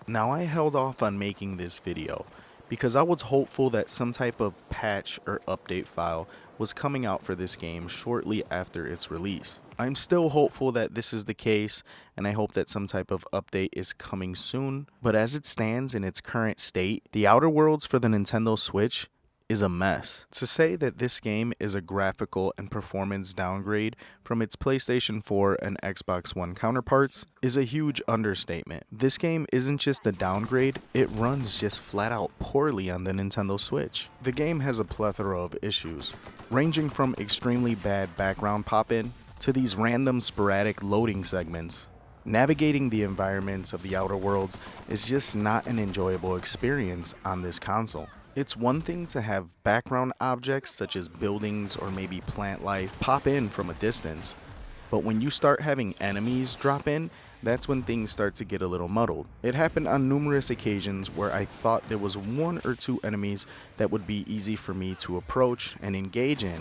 Now I held off on making this video because I was hopeful that some type of patch or update file was coming out for this game shortly after its release. I'm still hopeful that this is the case, and I hope that some type of update is coming soon, but as it stands in its current state, The Outer Worlds for the Nintendo Switch is a mess. To say that this game is a graphical and performance downgrade from its PlayStation 4 and Xbox One counterparts is a huge understatement. This game isn't just a downgrade, it runs just flat out poorly on the Nintendo Switch. The game has a plethora of issues, ranging from extremely bad background pop-in to these random sporadic loading segments. Navigating the environments of the Outer Worlds is just not an enjoyable experience on this console. It's one thing to have background objects such as buildings or maybe plant life pop in from a distance, but when you start having enemies drop in, that's when things start to get a little muddled. It happened on numerous occasions where I thought there was one or two enemies that would be easy for me to approach and engage in,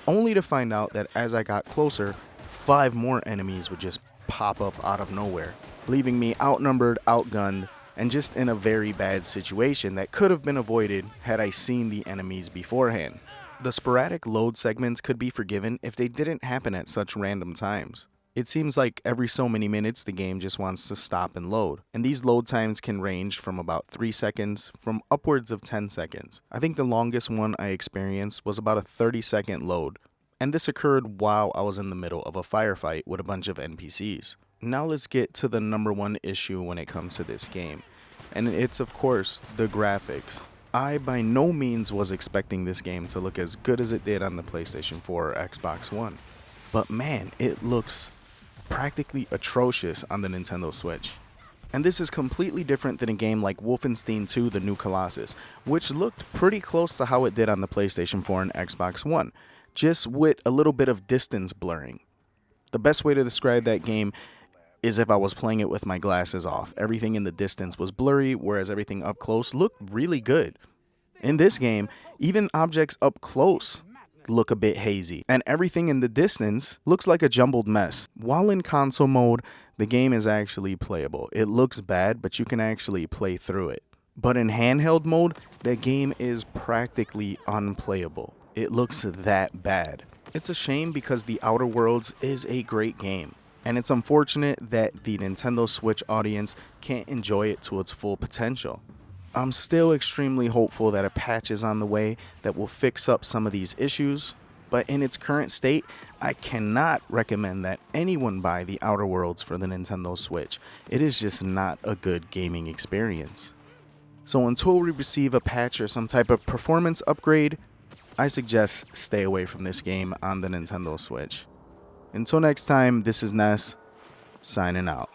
only to find out that as I got closer, 5 more enemies would just pop up out of nowhere, leaving me outnumbered, outgunned, and just in a very bad situation that could have been avoided had I seen the enemies beforehand. The sporadic load segments could be forgiven if they didn't happen at such random times. It seems like every so many minutes the game just wants to stop and load, and these load times can range from about 3 seconds from upwards of 10 seconds. I think the longest one I experienced was about a 30-second load, and this occurred while I was in the middle of a firefight with a bunch of NPCs. Now let's get to the number one issue when it comes to this game, and it's of course the graphics. I by no means was expecting this game to look as good as it did on the PlayStation 4 or Xbox One, but man, it looks practically atrocious on the Nintendo Switch. And this is completely different than a game like Wolfenstein 2: The New Colossus, which looked pretty close to how it did on the PlayStation 4 and Xbox One, just with a little bit of distance blurring. The best way to describe that game is if I was playing it with my glasses off. Everything in the distance was blurry, whereas everything up close looked really good. In this game, even objects up close look a bit hazy, and everything in the distance looks like a jumbled mess. While in console mode, the game is actually playable. It looks bad, but you can actually play through it. But in handheld mode, the game is practically unplayable. It looks that bad. It's a shame because The Outer Worlds is a great game, and it's unfortunate that the Nintendo Switch audience can't enjoy it to its full potential. I'm still extremely hopeful that a patch is on the way that will fix up some of these issues, but in its current state, I cannot recommend that anyone buy The Outer Worlds for the Nintendo Switch. It is just not a good gaming experience. So until we receive a patch or some type of performance upgrade, I suggest stay away from this game on the Nintendo Switch. Until next time, this is Ness, signing out.